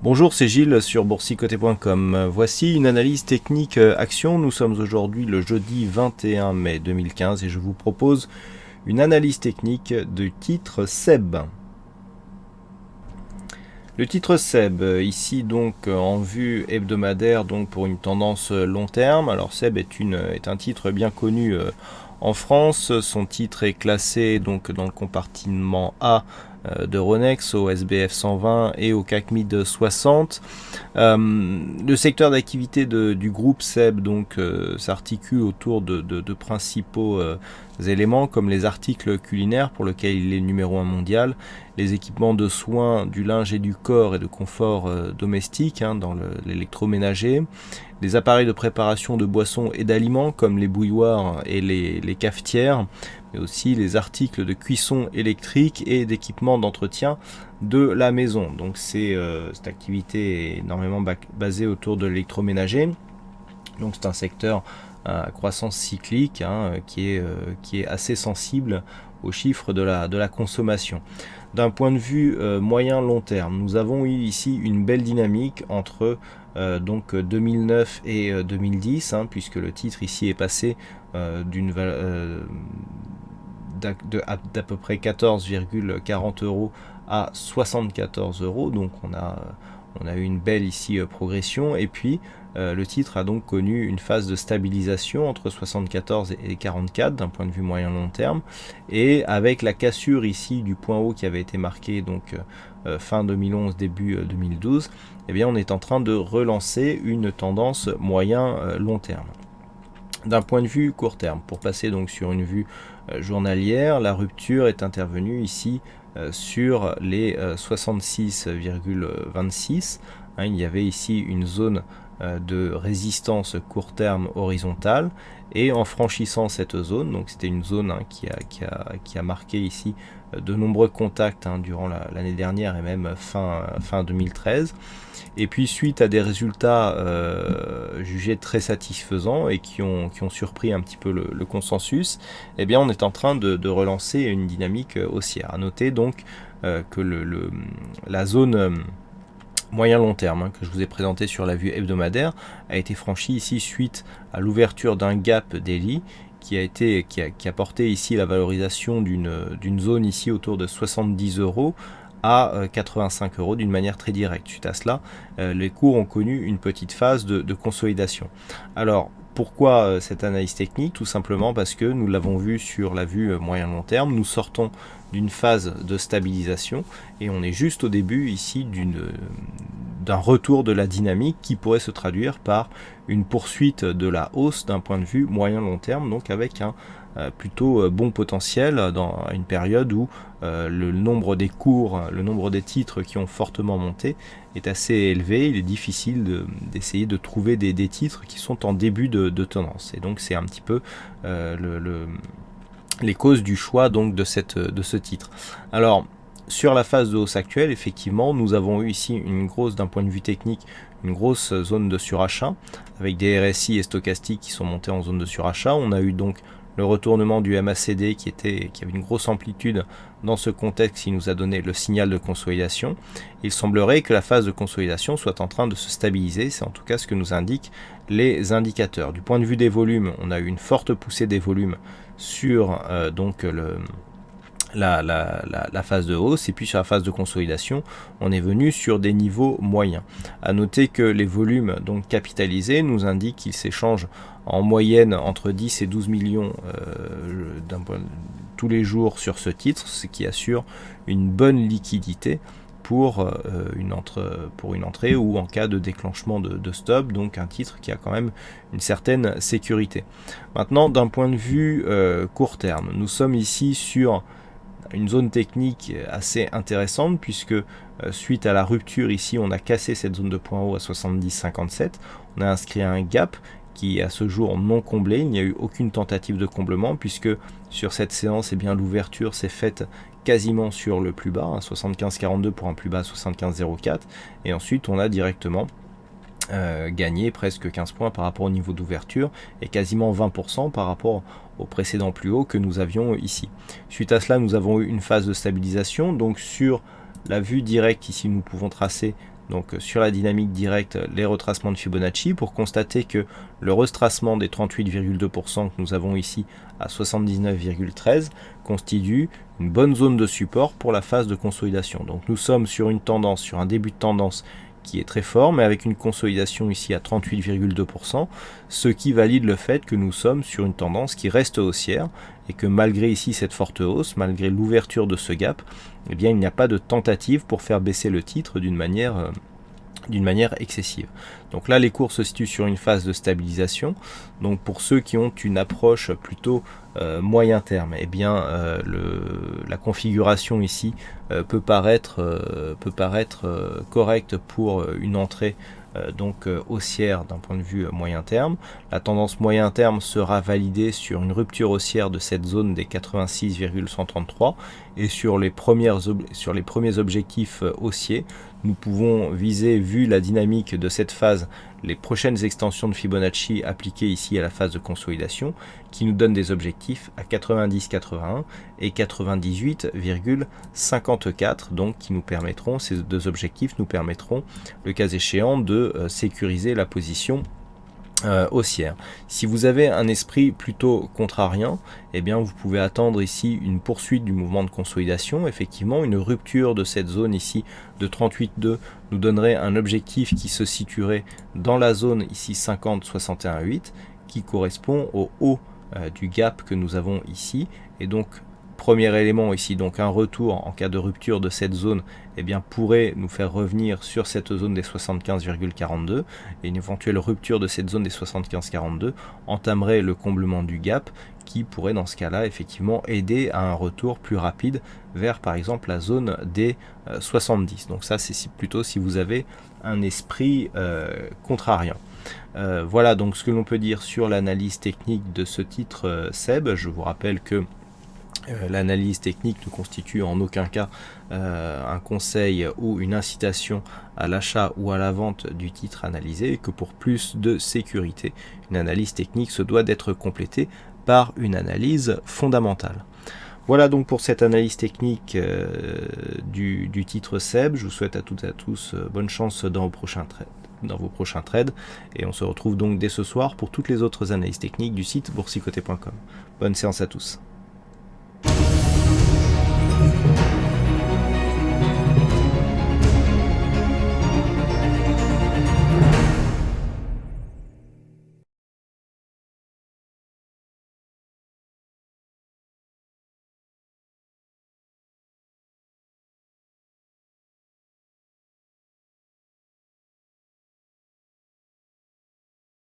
Bonjour, c'est Gilles sur boursicoté.com. Voici une analyse technique action. Nous sommes aujourd'hui le jeudi 21 mai 2015 et je vous propose une analyse technique du titre SEB. Le titre SEB, ici donc en vue hebdomadaire, donc pour une tendance long terme. Alors SEB est un titre bien connu en France. Son titre est classé donc dans le compartiment A d'Euronext, au SBF 120 et au CAC Mid 60. Le secteur d'activité du groupe SEB s'articule autour de principaux éléments comme les articles culinaires pour lesquels il est numéro 1 mondial, les équipements de soins, du linge et du corps et de confort domestique dans l'électroménager, les appareils de préparation de boissons et d'aliments comme les bouilloires et les cafetières, mais aussi les articles de cuisson électrique et d'équipements d'entretien de la maison. Donc cette activité est énormément basée autour de l'électroménager. Donc c'est un secteur à croissance cyclique qui est assez sensible aux chiffres de la consommation. D'un point de vue moyen-long terme, nous avons eu ici une belle dynamique entre 2009 et 2010, puisque le titre ici est passé d'à peu près 14,40 euros à 74 euros. Donc on a eu une belle ici progression, et puis le titre a donc connu une phase de stabilisation entre 74 et 44 d'un point de vue moyen long terme, et avec la cassure ici du point haut qui avait été marqué fin 2011 début 2012, eh bien on est en train de relancer une tendance moyen long terme. D'un point de vue court terme, pour passer donc sur une vue journalière, la rupture est intervenue ici sur les 66,26. Il y avait ici une zone de résistance court terme horizontale, et en franchissant cette zone, donc c'était une zone qui a marqué ici de nombreux contacts durant l'année dernière et même fin 2013, et puis suite à des résultats jugés très satisfaisants et qui ont surpris un petit peu le consensus, eh bien on est en train de relancer une dynamique haussière. À noter donc que la zone moyen long terme que je vous ai présenté sur la vue hebdomadaire a été franchie ici suite à l'ouverture d'un gap daily qui a porté ici la valorisation d'une zone ici autour de 70 euros à 85 euros d'une manière très directe. Suite à cela, les cours ont connu une petite phase de consolidation. Alors, pourquoi cette analyse technique? Tout simplement parce que nous l'avons vu sur la vue moyen-long terme, nous sortons d'une phase de stabilisation et on est juste au début ici d'un retour de la dynamique qui pourrait se traduire par une poursuite de la hausse d'un point de vue moyen-long terme, donc avec un plutôt bon potentiel dans une période où le nombre des cours, le nombre des titres qui ont fortement monté est assez élevé. Il est difficile d'essayer de trouver des titres qui sont en début de tendance, et donc c'est un petit peu les causes du choix donc de ce titre. Alors sur la phase de hausse actuelle, effectivement, nous avons eu ici d'un point de vue technique, une grosse zone de surachat avec des RSI et stochastiques qui sont montés en zone de surachat. On a eu donc le retournement du MACD qui avait une grosse amplitude dans ce contexte, qui nous a donné le signal de consolidation. Il semblerait que la phase de consolidation soit en train de se stabiliser, c'est en tout cas ce que nous indiquent les indicateurs. Du point de vue des volumes, on a eu une forte poussée des volumes sur la phase de hausse, et puis sur la phase de consolidation on est venu sur des niveaux moyens. À noter que les volumes donc capitalisés nous indiquent qu'ils s'échangent en moyenne entre 10 et 12 millions tous les jours sur ce titre, ce qui assure une bonne liquidité pour une entrée ou en cas de déclenchement de stop, donc un titre qui a quand même une certaine sécurité. Maintenant, d'un point de vue court terme, nous sommes ici sur une zone technique assez intéressante, puisque suite à la rupture ici, on a cassé cette zone de point haut à 70,57, on a inscrit un gap qui est à ce jour non comblé. Il n'y a eu aucune tentative de comblement, puisque sur cette séance, l'ouverture s'est faite quasiment sur le plus bas, 75,42 pour un plus bas 75,04, et ensuite on a directement gagné presque 15 points par rapport au niveau d'ouverture et quasiment 20% par rapport au précédent plus haut que nous avions ici. Suite à cela, nous avons eu une phase de stabilisation. Donc sur la vue directe ici, nous pouvons tracer donc sur la dynamique directe les retracements de Fibonacci pour constater que le retracement des 38,2% que nous avons ici à 79,13 constitue une bonne zone de support pour la phase de consolidation. Donc nous sommes sur une tendance, sur un début de tendance qui est très fort, mais avec une consolidation ici à 38,2%, ce qui valide le fait que nous sommes sur une tendance qui reste haussière, et que malgré ici cette forte hausse, malgré l'ouverture de ce gap, eh bien il n'y a pas de tentative pour faire baisser le titre d'une manière excessive. Donc là les cours se situent sur une phase de stabilisation. Donc pour ceux qui ont une approche plutôt moyen terme, eh bien la configuration ici peut paraître correcte pour une entrée haussière d'un point de vue moyen terme. La tendance moyen terme sera validée sur une rupture haussière de cette zone des 86,133 et sur les premiers objectifs haussiers, nous pouvons viser, vu la dynamique de cette phase, les prochaines extensions de Fibonacci appliquées ici à la phase de consolidation, qui nous donnent des objectifs à 90,81 et 98,54, donc qui nous permettront, ces deux objectifs nous permettront, le cas échéant, de sécuriser la position haussière. Si vous avez un esprit plutôt contrarien, eh bien vous pouvez attendre ici une poursuite du mouvement de consolidation. Effectivement, une rupture de cette zone ici de 38,2 nous donnerait un objectif qui se situerait dans la zone ici 50,61,8 qui correspond au haut du gap que nous avons ici, et donc premier élément ici, donc un retour en cas de rupture de cette zone, eh bien, pourrait nous faire revenir sur cette zone des 75,42, et une éventuelle rupture de cette zone des 75,42 entamerait le comblement du gap qui pourrait dans ce cas-là effectivement aider à un retour plus rapide vers par exemple la zone des 70. Donc ça c'est plutôt si vous avez un esprit contrarien. Voilà donc ce que l'on peut dire sur l'analyse technique de ce titre SEB. Je vous rappelle que l'analyse technique ne constitue en aucun cas un conseil ou une incitation à l'achat ou à la vente du titre analysé, et que pour plus de sécurité, une analyse technique se doit d'être complétée par une analyse fondamentale. Voilà donc pour cette analyse technique du titre SEB. Je vous souhaite à toutes et à tous bonne chance dans vos prochains trades, et on se retrouve donc dès ce soir pour toutes les autres analyses techniques du site boursicoté.com. Bonne séance à tous.